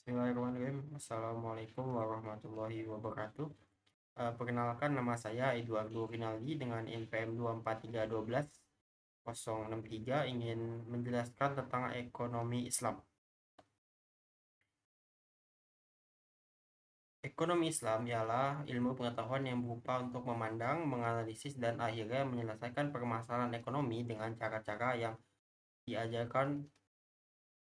Bismillahirrahmanirrahim. Assalamualaikum warahmatullahi wabarakatuh. Perkenalkan, nama saya Eduardo Rinaldi dengan NPM 24312 063, ingin menjelaskan tentang ekonomi Islam. Ekonomi Islam ialah ilmu pengetahuan yang berupa untuk memandang, menganalisis, dan akhirnya menyelesaikan permasalahan ekonomi dengan cara-cara yang diajarkan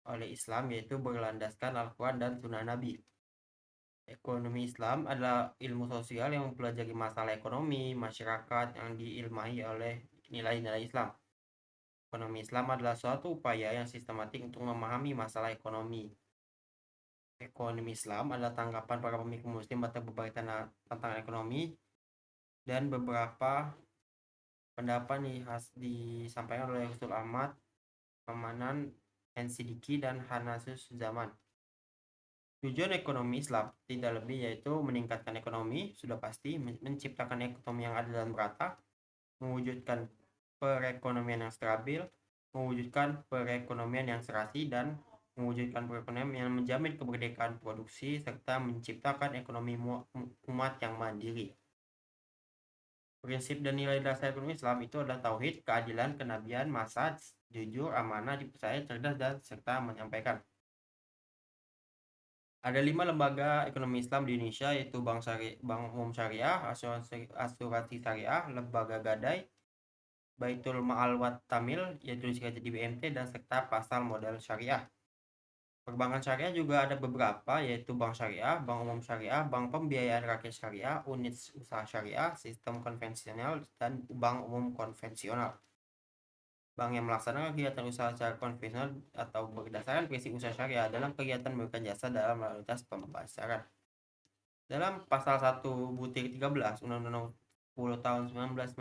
oleh Islam, yaitu berlandaskan Al-Quran dan Sunnah Nabi. Ekonomi Islam adalah ilmu sosial yang mempelajari masalah ekonomi masyarakat yang diilmai oleh nilai-nilai Islam. Ekonomi Islam adalah suatu upaya yang sistematik untuk memahami masalah ekonomi. Ekonomi Islam adalah tanggapan para pemikir muslim atas berbagai tentang ekonomi, dan beberapa pendapat disampaikan oleh Husul Ahmad, Mamanan, N.Sidiki, dan Hanasus Zaman. Tujuan ekonomi Islam tidak lebih yaitu meningkatkan ekonomi, sudah pasti, menciptakan ekonomi yang adil dan merata, mewujudkan perekonomian yang stabil, mewujudkan perekonomian yang serasi, dan mewujudkan perekonomian yang menjamin kemerdekaan produksi, serta menciptakan ekonomi umat yang mandiri. Prinsip dan nilai dasar ekonomi Islam itu adalah tauhid, keadilan, kenabian, masad, jujur, amanah, dipercaya, cerdas, dan serta menyampaikan. Ada 5 lembaga ekonomi Islam di Indonesia, yaitu Bank Umum Syariah, Asuransi Syariah, Lembaga Gadai, Baitul Ma'al wa Tamil, yaitu disingkat jadi BMT, dan serta pasar modal syariah. Perbankan syariah juga ada beberapa, yaitu Bank Syariah, Bank Umum Syariah, Bank Pembiayaan Rakyat Syariah, Unit Usaha Syariah, Sistem Konvensional, dan Bank Umum Konvensional. Bank yang melaksanakan kegiatan usaha secara konvensional atau berdasarkan prinsip usaha syariah dalam kegiatan memberikan jasa dalam realitas pembayaran. Dalam pasal 1 butir 13 Undang-Undang 10 tahun 1998,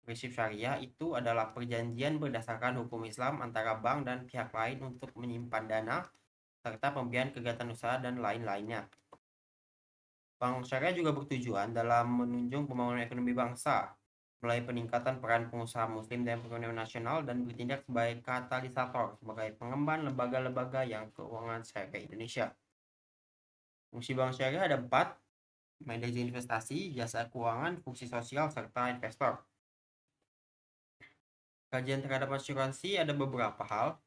prinsip syariah itu adalah perjanjian berdasarkan hukum Islam antara bank dan pihak lain untuk menyimpan dana, serta pembiayaan kegiatan usaha dan lain-lainnya. Bank syariah juga bertujuan dalam menunjang pembangunan ekonomi bangsa, melalui peningkatan peran pengusaha muslim dan perekonomian nasional, dan bertindak sebagai katalisator sebagai pengemban lembaga-lembaga yang keuangan syariah Indonesia. Fungsi bank syariah ada 4, manajer investasi, jasa keuangan, fungsi sosial, serta investor. Kajian terhadap asuransi ada beberapa hal.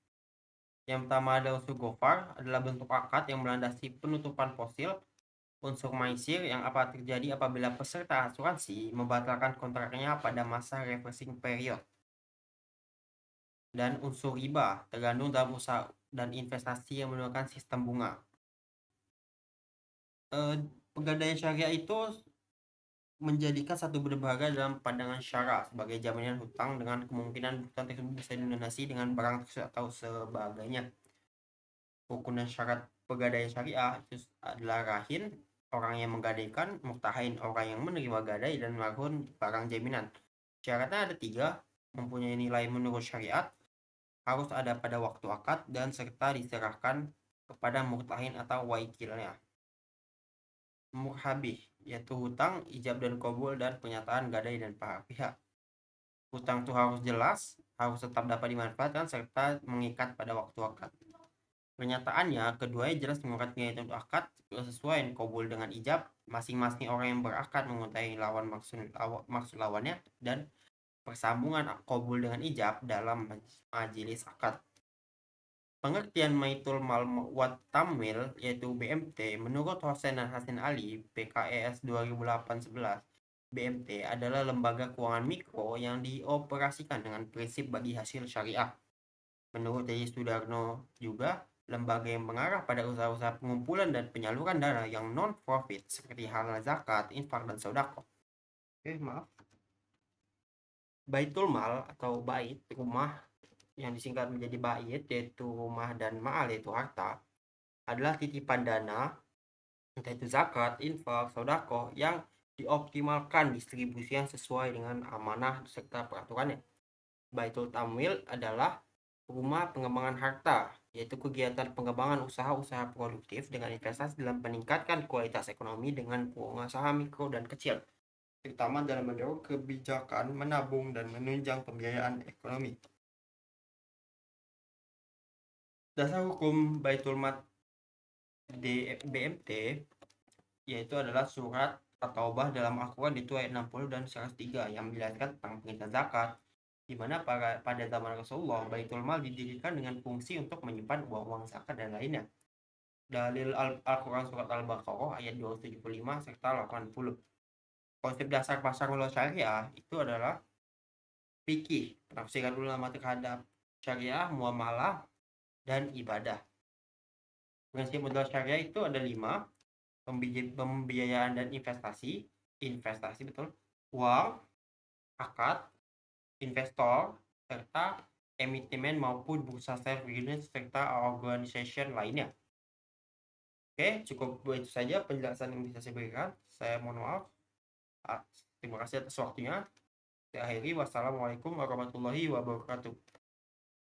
Yang pertama ada unsur gofar, adalah bentuk akad yang melandasi penutupan fosil. Unsur maisir, yang apa terjadi apabila peserta asuransi membatalkan kontraknya pada masa reversing period. Dan unsur riba, tergantung dalam usaha dan investasi yang menggunakan sistem bunga. Pegadaian syariah itu menjadikan satu berharga dalam pandangan syara sebagai jaminan hutang dengan kemungkinan hutang tersebut bisa dilunasi dengan barang atau sebagainya. Rukun dan syarat pegadaian syariah itu adalah rahin, orang yang menggadaikan, muktahin, orang yang menerima gadai, dan marhun, barang jaminan. Syaratnya ada 3, mempunyai nilai menurut syariat, harus ada pada waktu akad, dan serta diserahkan kepada muktahin atau wakilnya. Murhabih, yaitu hutang, ijab dan kabul, dan pernyataan gadai dan pihak. Hutang itu harus jelas, harus tetap dapat dimanfaatkan, serta mengikat pada waktu akad. Pernyataannya, keduanya jelas mengangkat nilai untuk akad sesuai kabul dengan ijab. Masing-masing orang yang berakad mengetahui maksud lawannya, dan persambungan kabul dengan ijab dalam majelis akad. Pengertian Baitul Mal wa Tamwil, yaitu BMT, menurut Hosen dan Hasan Ali, PKES 2008-11, BMT adalah lembaga keuangan mikro yang dioperasikan dengan prinsip bagi hasil syariah. Menurut Dedi Sudarno juga, lembaga yang mengarah pada usaha-usaha pengumpulan dan penyaluran dana yang non-profit seperti halal zakat, infak, dan sodako. Maaf. Baitul Mal atau bait, rumah, yang disingkat menjadi bait, yaitu rumah, dan maal, yaitu harta, adalah titipan dana, entah itu zakat, infak, sodako, yang dioptimalkan distribusi yang sesuai dengan amanah serta peraturannya. Baitul Tamwil adalah rumah pengembangan harta, yaitu kegiatan pengembangan usaha-usaha produktif dengan investasi dalam meningkatkan kualitas ekonomi dengan pengusaha mikro dan kecil, terutama dalam mendorong kebijakan menabung dan menunjang pembiayaan ekonomi. Dasar hukum Baitul Mal BMT yaitu adalah surat At-Taubah dalam Al-Quran itu ayat 60 dan 103 yang menjelaskan tentang perintah zakat, di mana pada zaman Rasulullah Baitul Mal didirikan dengan fungsi untuk menyimpan uang-uang zakat dan lainnya. Dalil Al-Quran surat Al-Baqarah ayat 275 serta 80. Konsep dasar pasar modal syariah itu adalah fikih, penafsiran ulama terhadap syariah, muamalah, dan ibadah. Prinsip modal syariah itu ada 5: pembiayaan dan investasi, betul, uang, akad, investor, serta emiten maupun bursa saham unit serta organisasi lainnya. Oke, cukup itu saja penjelasan yang bisa saya berikan. Saya mohon maaf. Terima kasih atas waktunya. Saya akhiri. Wassalamualaikum warahmatullahi wabarakatuh.